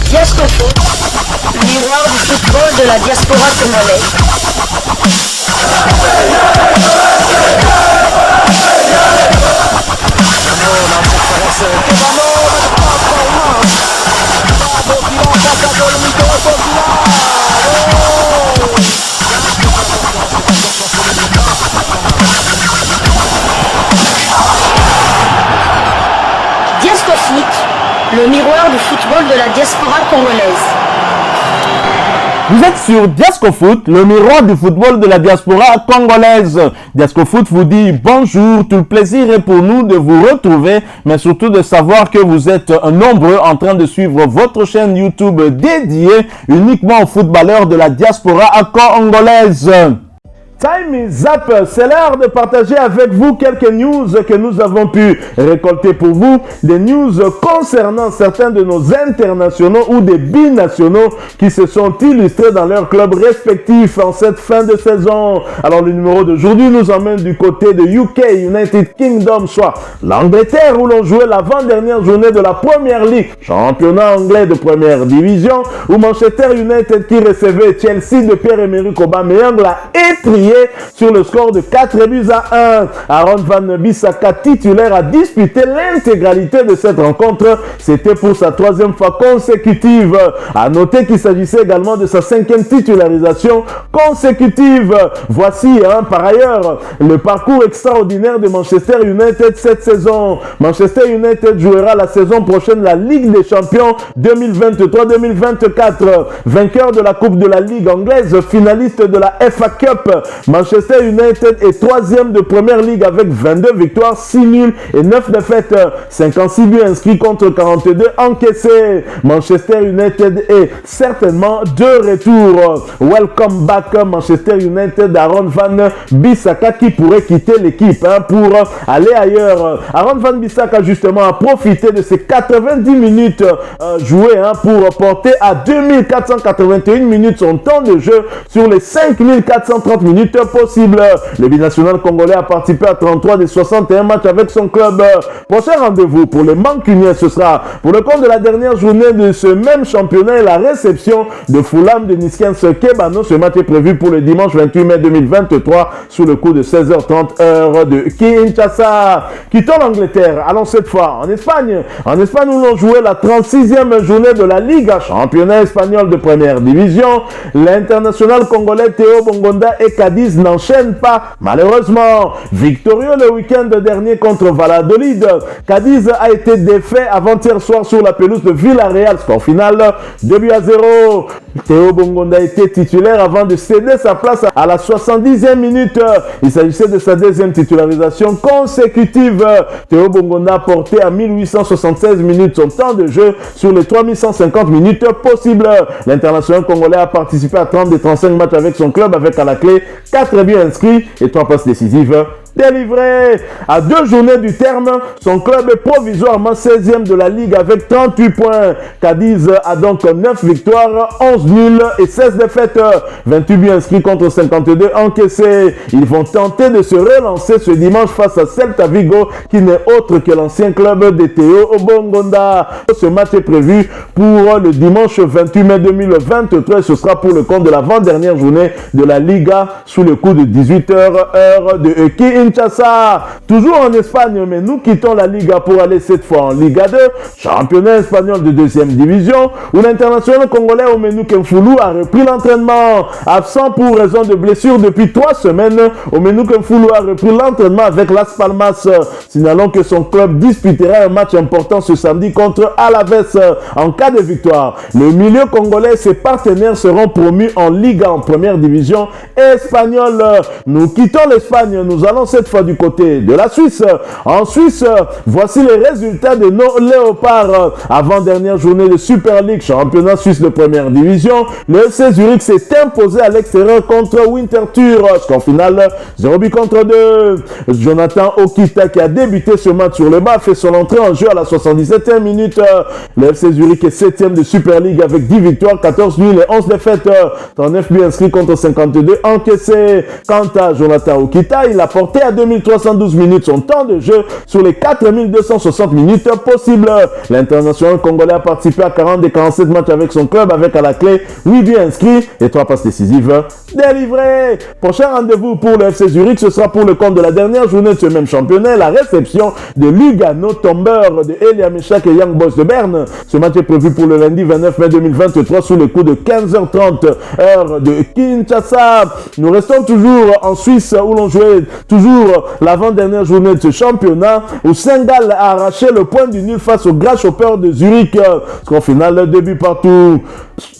Diascofoot, le miroir du football de la diaspora congolaise. Diascofoot, le miroir du football de la diaspora congolaise. Vous êtes sur Diascofoot, le miroir du football de la diaspora congolaise. Diascofoot vous dit bonjour, tout le plaisir est pour nous de vous retrouver, mais surtout de savoir que vous êtes nombreux en train de suivre votre chaîne YouTube dédiée uniquement aux footballeurs de la diaspora congolaise. Time is up, c'est l'heure de partager avec vous quelques news que nous avons pu récolter pour vous, des news concernant certains de nos internationaux ou des binationaux qui se sont illustrés dans leurs clubs respectifs en cette fin de saison. Alors le numéro d'aujourd'hui nous emmène du côté de UK, United Kingdom, soit l'Angleterre où l'on jouait l'avant-dernière journée de la Premier League, championnat anglais de première division, où Manchester United qui recevait Chelsea de Pierre-Emerick Aubameyang l'a étrié sur le score de 4-1. Aaron Van Bissaka, titulaire, a disputé l'intégralité de cette rencontre. C'était pour sa 3e fois consécutive. À noter qu'il s'agissait également de sa 5e titularisation consécutive. Voici par ailleurs le parcours extraordinaire de Manchester United cette saison. Manchester United jouera la saison prochaine la Ligue des Champions 2023-2024. Vainqueur de la Coupe de la Ligue anglaise, finaliste de la FA Cup. Manchester United est 3e de Première Ligue avec 22 victoires, 6 nuls et 9 défaites. 56 buts inscrits contre 42 encaissés. Manchester United est certainement de retour. Welcome back Manchester United. Aaron Van Bissaka qui pourrait quitter l'équipe pour aller ailleurs. Aaron Van Bissaka justement a profité de ces 90 minutes jouées pour porter à 2481 minutes son temps de jeu sur les 5430 minutes possibles. Le binational congolais a participé à 33 des 61 matchs avec son club. Prochain rendez-vous pour les Mancuniens, ce sera pour le compte de la dernière journée de ce même championnat et la réception de Fulham de Niskens Kebano. Ce match est prévu pour le dimanche 28 mai 2023 sous le coup de 16h30 heure de Kinshasa. Quittons l'Angleterre, allons cette fois en Espagne. En Espagne où l'on jouait la 36e journée de la Liga, championnat espagnol de première division. L'international congolais Théo Bongonda et Cadiz n'enchaînent pas, malheureusement. Victorieux le week-end dernier contre Valladolid, Cadiz a été défait avant-hier soir sur la pelouse de Villarreal. Score final 2-0. Théo Bongonda était titulaire avant de céder sa place à la 70e minute. Il s'agissait de sa 2e titularisation consécutive. Théo Bongonda a porté à 1876 minutes son temps de jeu sur les 3150 minutes possibles. L'international congolais a participé à 30 des 35 matchs avec son club avec à la clé 4 buts inscrits et 3 passes décisives délivré. À 2 journées du terme, son club est provisoirement 16e de la Ligue avec 38 points. Cadiz a donc 9 victoires, 11 nuls et 16 défaites. 28 buts inscrits contre 52 encaissés. Ils vont tenter de se relancer ce dimanche face à Celta Vigo qui n'est autre que l'ancien club de Théo Bongonda. Ce match est prévu pour le dimanche 28 mai 2023. Ce sera pour le compte de l'avant-dernière journée de la Liga sous le coup de 18h heure de Kinshasa. Toujours en Espagne, mais nous quittons la Liga pour aller cette fois en Liga 2, championnat espagnol de 2e division, où l'international congolais Omenu Kemfoulou a repris l'entraînement. Absent pour raison de blessure depuis 3 semaines, Omenu Kemfoulou a repris l'entraînement avec Las Palmas. Signalons que son club disputera un match important ce samedi contre Alaves. En cas de victoire, le milieu congolais et ses partenaires seront promus en Liga en première division espagnole. Nous quittons l'Espagne, nous allons cette fois du côté de la Suisse. En Suisse, voici les résultats de nos léopards. Avant-dernière journée de Super League, championnat suisse de première division, le FC Zurich s'est imposé à l'extérieur contre Winterthur. Score final 0 but contre 2. Jonathan Okita qui a débuté ce match sur le banc a fait son entrée en jeu à la 77e minute. Le FC Zurich est 7e de Super League avec 10 victoires, 14 nuls et 11 défaites. 39 buts inscrits contre 52 encaissés. Quant à Jonathan Okita, il a porté à 2312 minutes son temps de jeu sur les 4260 minutes possibles. L'international congolais a participé à 40 des 47 matchs avec son club, avec à la clé 8 buts inscrits et 3 passes décisives délivrées. Prochain rendez-vous pour le FC Zurich, ce sera pour le compte de la dernière journée de ce même championnat, la réception de Lugano, tombeur de Elia Meshak et Young Boys de Berne. Ce match est prévu pour le lundi 29 mai 2023 sous le coup de 15h30 heure de Kinshasa. Nous restons toujours en Suisse où l'on jouait toujours l'avant-dernière journée de ce championnat où Saint-Gall a arraché le point du nul face au Grasshopper de Zurich. Score final, 2 buts partout.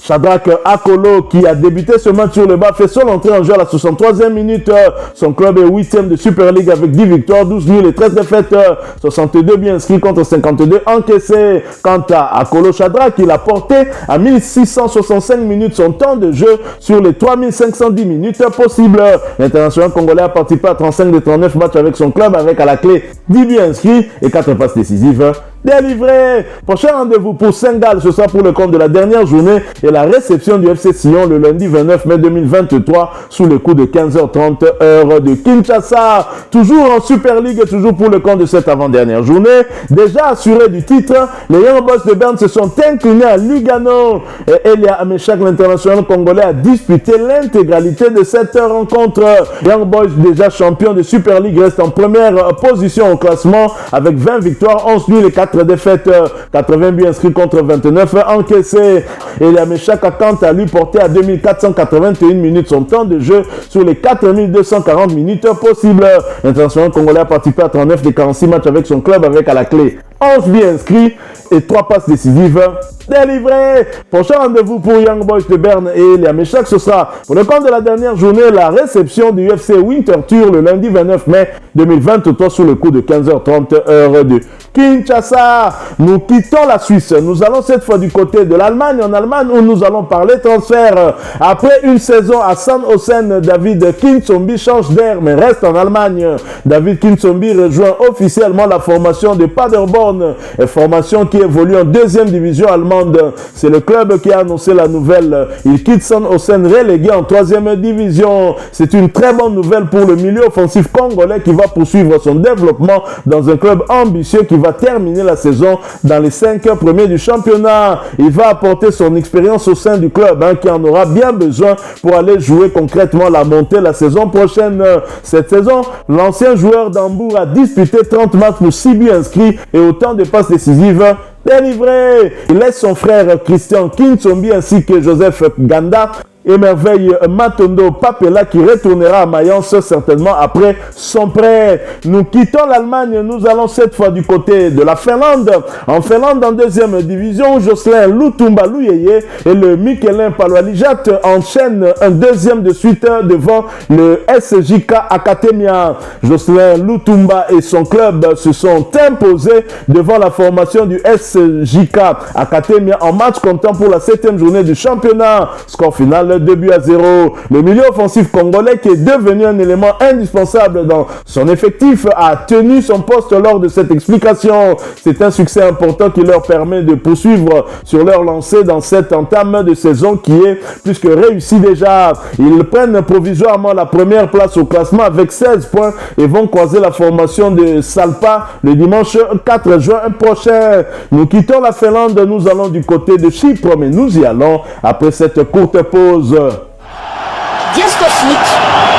Shadrach Akolo, qui a débuté ce match sur le bas, fait son entrée en jeu à la 63e minute. Son club est 8e de Super League avec 10 victoires, 12 nuls et 13 défaites. 62 buts inscrits contre 52 encaissés. Quant à Akolo Shadrach, il a porté à 1665 minutes son temps de jeu sur les 3510 minutes possibles. L'international congolais a participé à 35 des 39 matchs avec son club, avec à la clé 10 buts inscrits et 4 passes décisives délivré. Prochain rendez-vous pour Saint-Gall, ce sera pour le compte de la dernière journée et la réception du FC Sion le lundi 29 mai 2023 sous le coup de 15h30 heure de Kinshasa. Toujours en Super League, toujours pour le compte de cette avant-dernière journée. Déjà assuré du titre, les Young Boys de Berne se sont inclinés à Lugano. Et Elia Ameshak, l'international congolais, a disputé l'intégralité de cette rencontre. Young Boys, déjà champion de Super League, reste en première position au classement avec 20 victoires, 11 nuls et 4 défaites, 80 buts inscrits contre 29 encaissés. Elia Ameshak a quant à lui porté à 2481 minutes son temps de jeu sur les 4240 minutes possibles. L'international congolais a participé à 39 des 46 matchs avec son club, avec à la clé 11 buts inscrits et 3 passes décisives délivrées. Prochain rendez-vous pour Young Boys de Berne et Elia Ameshak, ce sera pour le compte de la dernière journée, la réception du UFC Winterthur le lundi 29 mai 2023 sous le coup de 15h30 heure de Kinshasa. Nous quittons la Suisse. Nous allons cette fois du côté de l'Allemagne, en Allemagne où nous allons parler transfert. Après une saison à Sandhausen, David Kinzombie change d'air mais reste en Allemagne. David Kinzombie rejoint officiellement la formation de Paderborn, formation qui évolue en deuxième division allemande. C'est le club qui a annoncé la nouvelle. Il quitte Sandhausen relégué en troisième division. C'est une très bonne nouvelle pour le milieu offensif congolais qui va poursuivre son développement dans un club ambitieux qui va terminer la saison dans les 5 premiers du championnat. Il va apporter son expérience au sein du club qui en aura bien besoin pour aller jouer concrètement la montée la saison prochaine. Cette saison, l'ancien joueur d'Hambourg a disputé 30 matchs pour 6 buts inscrits et autant de passes décisives délivrées. Il laisse son frère Christian Kinzombie ainsi que Joseph Ganda émerveille Matondo Papela qui retournera à Mayence certainement après son prêt. Nous quittons l'Allemagne, nous allons cette fois du côté de la Finlande. En Finlande, en deuxième division, Jocelyn Lutumba Luyeye et le Michelin Paloalijat enchaînent un deuxième de suite devant le SJK Academia. Jocelyn Lutumba et son club se sont imposés devant la formation du SJK Academia en match comptant pour la 7e journée du championnat. Score final 2-0. Le milieu offensif congolais, qui est devenu un élément indispensable dans son effectif, a tenu son poste lors de cette explication. C'est un succès important qui leur permet de poursuivre sur leur lancée dans cette entame de saison qui est plus que réussie déjà. Ils prennent provisoirement la première place au classement avec 16 points et vont croiser la formation de Salpa le dimanche 4 juin prochain. Nous quittons la Finlande, nous allons du côté de Chypre, mais nous y allons après cette courte pause. Diaspo Foot,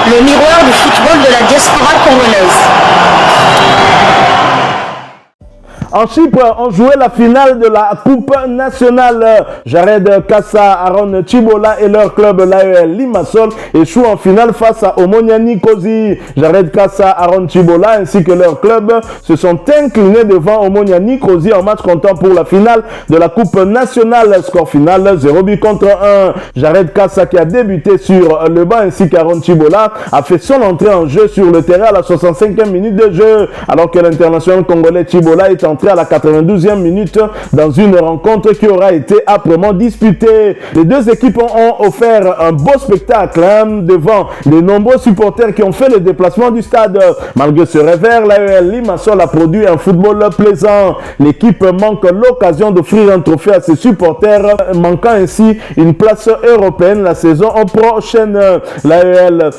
le miroir du football de la diaspora congolaise. En Chypre, on jouait la finale de la Coupe nationale. Jared Kassa, Aaron Chibola et leur club, l'AEL Limassol, échouent en finale face à Omonia Nicosie. Jared Kassa, Aaron Chibola ainsi que leur club se sont inclinés devant Omonia Nicosie en match comptant pour la finale de la Coupe nationale. Score final 0 but contre 1. Jared Kassa, qui a débuté sur le banc ainsi qu'Aaron Chibola, a fait son entrée en jeu sur le terrain à la 65e minute de jeu alors que l'international congolais Chibola est en entré à la 92e minute dans une rencontre qui aura été âprement disputée. Les deux équipes ont offert un beau spectacle devant les nombreux supporters qui ont fait le déplacement du stade. Malgré ce revers, l'AEL Limassol a produit un football plaisant. L'équipe manque l'occasion d'offrir un trophée à ses supporters, manquant ainsi une place européenne la saison prochaine. L'AEL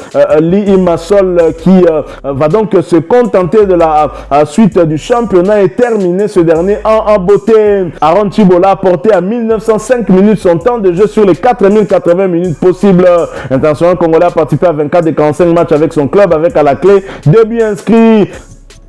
Limassol qui va donc se contenter de la suite du championnat et terminer ce dernier en beauté. Aaron Chibola a porté à 1905 minutes son temps de jeu sur les 4080 minutes possibles. L'international congolais a participé à 24 des 45 matchs avec son club, avec à la clé 2 buts inscrits.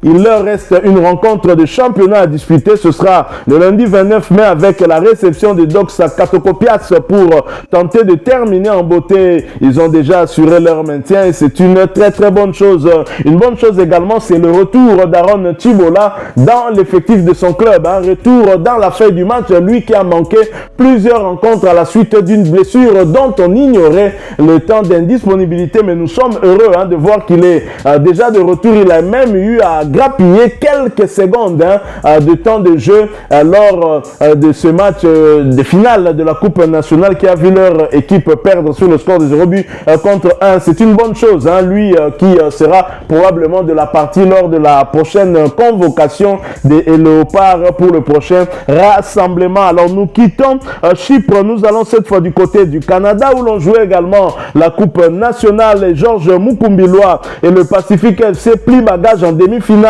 Il leur reste une rencontre de championnat à disputer. Ce sera le lundi 29 mai avec la réception de Doxa Katokopias pour tenter de terminer en beauté. Ils ont déjà assuré leur maintien et c'est une très bonne chose. Une bonne chose également, c'est le retour d'Aaron Chibola dans l'effectif de son club. Un retour dans la feuille du match, lui qui a manqué plusieurs rencontres à la suite d'une blessure dont on ignorait le temps d'indisponibilité. Mais nous sommes heureux de voir qu'il est déjà de retour. Il a même eu à grappiller quelques secondes de temps de jeu lors de ce match de finale de la Coupe nationale qui a vu leur équipe perdre sur le score de 0 but contre 1. C'est une bonne chose, lui qui sera probablement de la partie lors de la prochaine convocation des Léopards pour le prochain rassemblement. Alors nous quittons Chypre, nous allons cette fois du côté du Canada où l'on jouait également la Coupe nationale. Georges Mukumbilwa et le Pacifique FC plient bagage en demi-finale.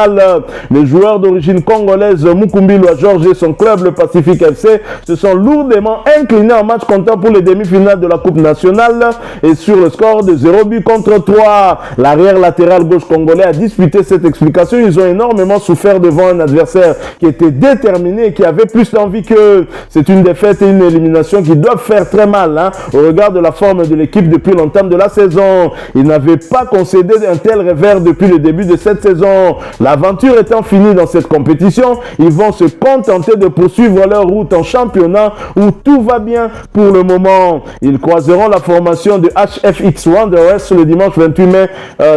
Les joueurs d'origine congolaise Mukumbilwa Georges et son club le Pacifique FC se sont lourdement inclinés en match comptant pour les demi-finales de la Coupe nationale et sur le score de 0 but contre 3. L'arrière latéral gauche congolais a disputé cette explication. Ils ont énormément souffert devant un adversaire qui était déterminé et qui avait plus d'envie qu'eux. C'est une défaite et une élimination qui doivent faire très mal au regard de la forme de l'équipe depuis l'entame de la saison. Ils n'avaient pas concédé un tel revers depuis le début de cette saison. L'aventure étant finie dans cette compétition, ils vont se contenter de poursuivre leur route en championnat où tout va bien pour le moment. Ils croiseront la formation de HFX Wanderers le dimanche 28 mai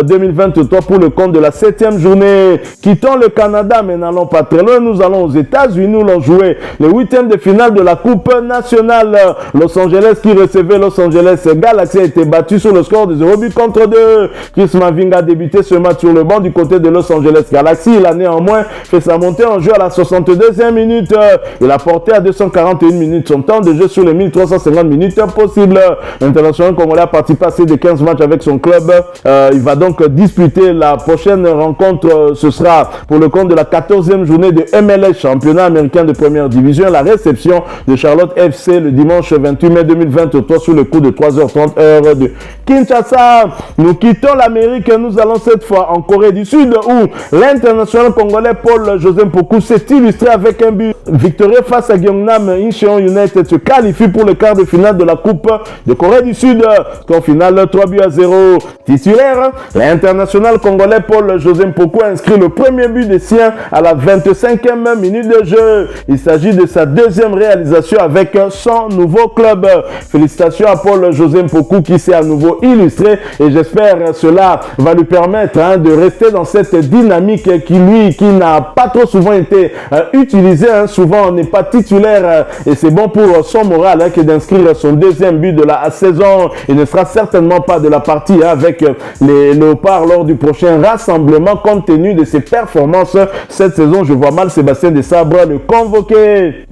2023 pour le compte de la 7e journée. Quittons le Canada mais n'allons pas très loin. Nous allons aux États-Unis où l'on jouait les 8e de finale de la Coupe nationale. Los Angeles qui recevait Los Angeles Galaxy a été battu sur le score de 0 but contre 2. Chris Mavinga a débuté ce match sur le banc du côté de Los Angeles Galaxy. Il a néanmoins fait sa montée en jeu à la 62e minute. Il a porté à 241 minutes son temps de jeu sur les 1350 minutes possibles. L'international congolais a participé à ces 15 matchs avec son club. Il va donc disputer la prochaine rencontre. Ce sera pour le compte de la 14e journée de MLS, championnat américain de première division. La réception de Charlotte FC le dimanche 28 mai 2023 sur le coup de 3h30 heure de Kinshasa. Nous quittons l'Amérique. Nous allons cette fois en Corée du Sud où l'international congolais Paul José Mpoku s'est illustré avec un but victorieux face à Gyeongnam. Incheon United se qualifie pour le quart de finale de la Coupe de Corée du Sud. Score final 3 buts à 0. Titulaire, l'international congolais Paul José Mpoku a inscrit le premier but des siens à la 25e minute de jeu. Il s'agit de sa deuxième réalisation avec son nouveau club. Félicitations à Paul José Mpoku qui s'est à nouveau illustré et j'espère cela va lui permettre de rester dans cette dynamique qui n'a pas trop souvent été utilisée. Souvent on n'est pas titulaire et c'est bon pour son moral que d'inscrire son deuxième but de la saison. Il ne sera certainement pas de la partie avec les Léopards lors du prochain rassemblement compte tenu de ses performances cette saison. Je vois mal Sébastien Desabre le convoquer.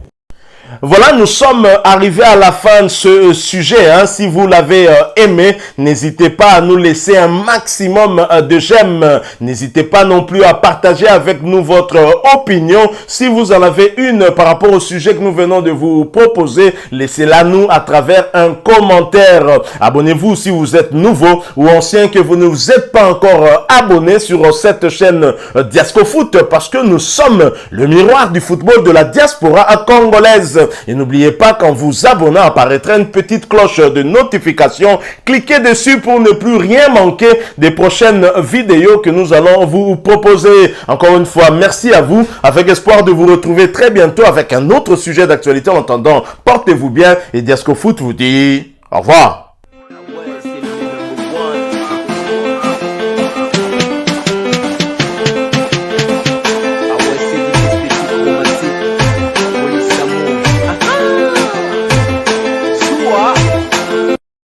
Voilà, nous sommes arrivés à la fin de ce sujet. Si vous l'avez aimé, n'hésitez pas à nous laisser un maximum de j'aime. N'hésitez pas non plus à partager avec nous votre opinion. Si vous en avez une par rapport au sujet que nous venons de vous proposer, laissez-la nous à travers un commentaire. Abonnez-vous si vous êtes nouveau ou ancien que vous ne vous êtes pas encore abonné sur cette chaîne Diascofoot parce que nous sommes le miroir du football de la diaspora congolaise. Et n'oubliez pas qu'en vous abonnant apparaîtra une petite cloche de notification. Cliquez dessus pour ne plus rien manquer des prochaines vidéos que nous allons vous proposer. Encore une fois, merci à vous. Avec espoir de vous retrouver très bientôt avec un autre sujet d'actualité. En attendant, portez-vous bien et Diascofoot vous dit au revoir.